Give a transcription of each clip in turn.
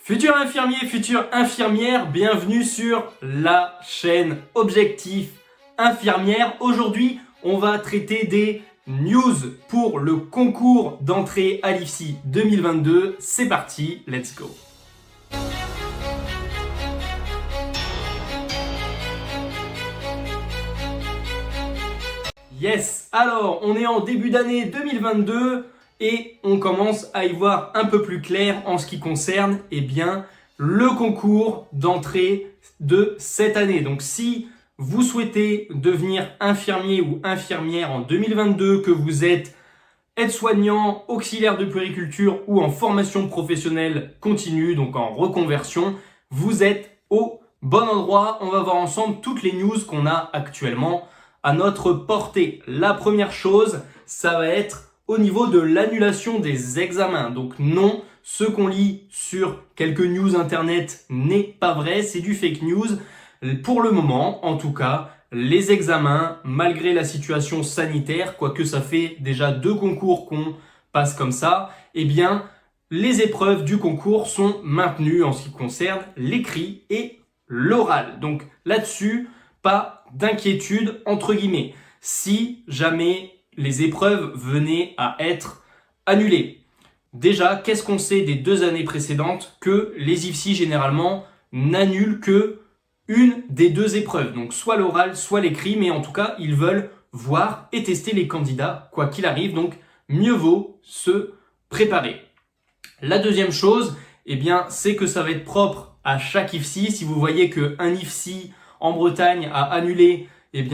Futurs infirmiers, futures infirmières, bienvenue sur la chaîne Objectif Infirmière. Aujourd'hui, on va traiter des news pour le concours d'entrée à l'IFSI 2022. C'est parti, let's go! Yes, alors on est en début d'année 2022 et on commence à y voir un peu plus clair en ce qui concerne le concours d'entrée de cette année. Donc si vous souhaitez devenir infirmier ou infirmière en 2022, que vous êtes aide-soignant, auxiliaire de puériculture ou en formation professionnelle continue, donc en reconversion, vous êtes au bon endroit. On va voir ensemble toutes les news qu'on a actuellement à notre portée. La première chose, ça va être au niveau de l'annulation des examens. Donc non, ce qu'on lit sur quelques news internet n'est pas vrai, c'est du fake news. Pour le moment, en tout cas, les examens, malgré la situation sanitaire, quoique ça fait déjà 2 concours qu'on passe comme ça, les épreuves du concours sont maintenues en ce qui concerne l'écrit et l'oral. Donc là-dessus, pas d'inquiétude entre guillemets. Si jamais les épreuves venaient à être annulées. Déjà, qu'est-ce qu'on sait des 2 années précédentes? Que les IFSI généralement n'annulent que une des 2 épreuves. Donc soit l'oral, soit l'écrit, mais en tout cas, ils veulent voir et tester les candidats, quoi qu'il arrive. Donc mieux vaut se préparer. La deuxième chose, c'est que ça va être propre à chaque IFSI. Si vous voyez qu'un IFSI en Bretagne a annulé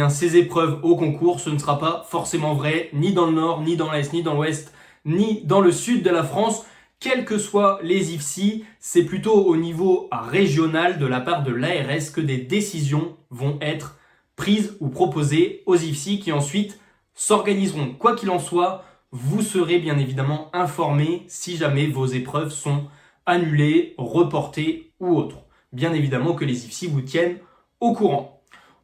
ces épreuves au concours, ce ne sera pas forcément vrai, ni dans le nord, ni dans l'est, ni dans l'ouest, ni dans le sud de la France. Quels que soient les IFSI, c'est plutôt au niveau régional de la part de l'ARS que des décisions vont être prises ou proposées aux IFSI qui ensuite s'organiseront. Quoi qu'il en soit, vous serez bien évidemment informés si jamais vos épreuves sont annulées, reportées ou autres. Bien évidemment que les IFSI vous tiennent au courant.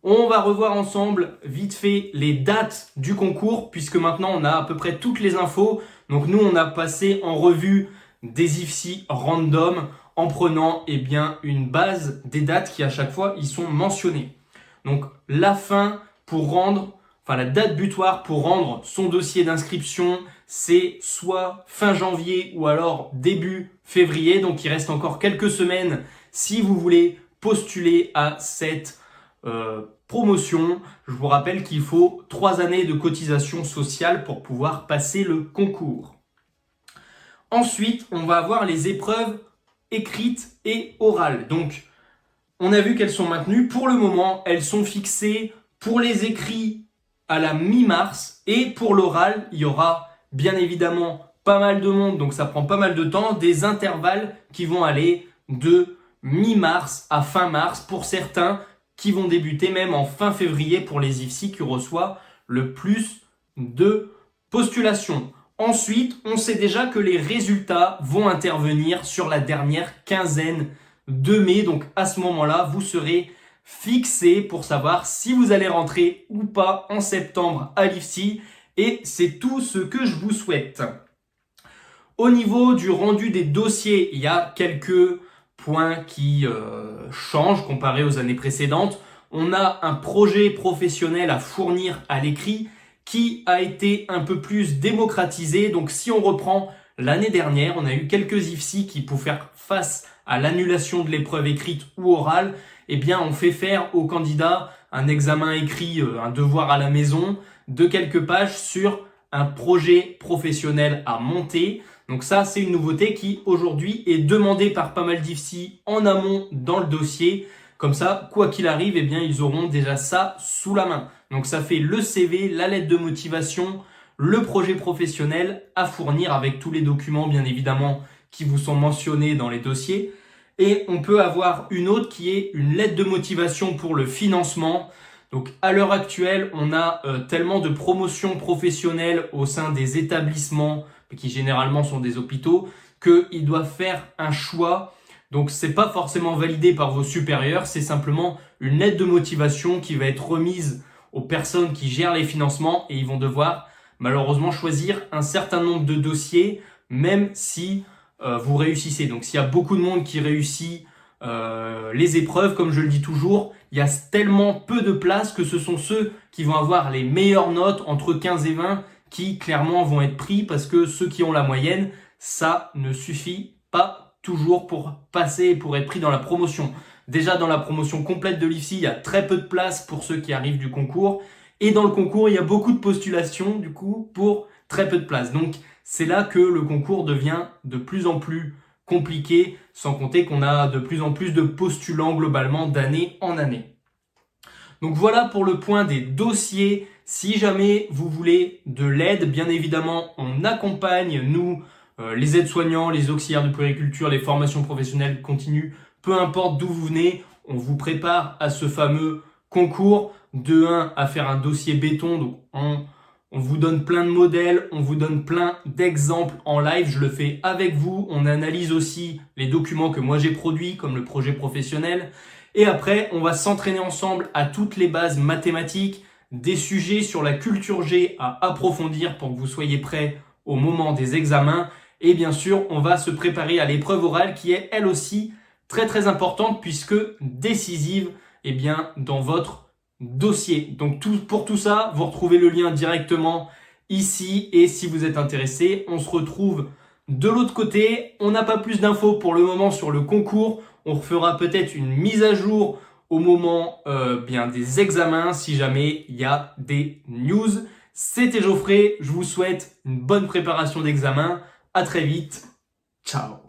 On va revoir ensemble vite fait les dates du concours puisque maintenant on a à peu près toutes les infos. Donc nous on a passé en revue des IFSI random en prenant une base des dates qui à chaque fois ils sont mentionnés. Donc la date butoir pour rendre son dossier d'inscription, c'est soit fin janvier ou alors début février. Donc il reste encore quelques semaines si vous voulez postuler à cette promotion. Je vous rappelle qu'il faut 3 années de cotisation sociale pour pouvoir passer le concours. Ensuite, on va avoir les épreuves écrites et orales. Donc, on a vu qu'elles sont maintenues. Pour le moment, elles sont fixées pour les écrits à la mi-mars et pour l'oral, il y aura bien évidemment pas mal de monde, donc ça prend pas mal de temps, des intervalles qui vont aller de mi-mars à fin mars pour certains, qui vont débuter même en fin février pour les IFSI qui reçoivent le plus de postulations. Ensuite, on sait déjà que les résultats vont intervenir sur la dernière quinzaine de mai. Donc à ce moment-là, vous serez fixé pour savoir si vous allez rentrer ou pas en septembre à l'IFSI. Et c'est tout ce que je vous souhaite. Au niveau du rendu des dossiers, il y a quelques points qui changent comparé aux années précédentes. On a un projet professionnel à fournir à l'écrit qui a été un peu plus démocratisé. Donc si on reprend l'année dernière, on a eu quelques IFSI qui, pour faire face à l'annulation de l'épreuve écrite ou orale, on fait faire aux candidats un examen écrit, un devoir à la maison de quelques pages sur un projet professionnel à monter. Donc ça, c'est une nouveauté qui aujourd'hui est demandée par pas mal d'IFSI en amont dans le dossier. Comme ça, quoi qu'il arrive, ils auront déjà ça sous la main. Donc ça fait le CV, la lettre de motivation, le projet professionnel à fournir avec tous les documents bien évidemment qui vous sont mentionnés dans les dossiers. Et on peut avoir une autre qui est une lettre de motivation pour le financement. Donc à l'heure actuelle, on a tellement de promotions professionnelles au sein des établissements qui généralement sont des hôpitaux, qu'ils doivent faire un choix. Donc c'est pas forcément validé par vos supérieurs, c'est simplement une lettre de motivation qui va être remise aux personnes qui gèrent les financements et ils vont devoir malheureusement choisir un certain nombre de dossiers, même si vous réussissez. Donc s'il y a beaucoup de monde qui réussit les épreuves, comme je le dis toujours, il y a tellement peu de places que ce sont ceux qui vont avoir les meilleures notes entre 15 et 20 qui clairement vont être pris, parce que ceux qui ont la moyenne, ça ne suffit pas toujours pour passer et pour être pris dans la promotion. Déjà dans la promotion complète de l'IFSI, il y a très peu de places pour ceux qui arrivent du concours, et dans le concours, il y a beaucoup de postulations du coup pour très peu de places. Donc c'est là que le concours devient de plus en plus compliqué, sans compter qu'on a de plus en plus de postulants globalement d'année en année. Donc voilà pour le point des dossiers. Si jamais vous voulez de l'aide, bien évidemment, on accompagne, nous, les aides-soignants, les auxiliaires de puériculture, les formations professionnelles continues, peu importe d'où vous venez, on vous prépare à ce fameux concours. De 1 à faire un dossier béton, donc on vous donne plein de modèles, on vous donne plein d'exemples en live, je le fais avec vous, on analyse aussi les documents que moi j'ai produits, comme le projet professionnel, et après on va s'entraîner ensemble à toutes les bases mathématiques, des sujets sur la culture G à approfondir pour que vous soyez prêts au moment des examens, et bien sûr on va se préparer à l'épreuve orale qui est elle aussi très très importante puisque décisive dans votre dossier. Donc pour tout ça, vous retrouvez le lien directement ici, et si vous êtes intéressé, on se retrouve de l'autre côté. On n'a pas plus d'infos pour le moment sur le concours. On refera peut-être une mise à jour au moment des examens si jamais il y a des news. C'était Geoffrey, je vous souhaite une bonne préparation d'examen. À très vite. Ciao.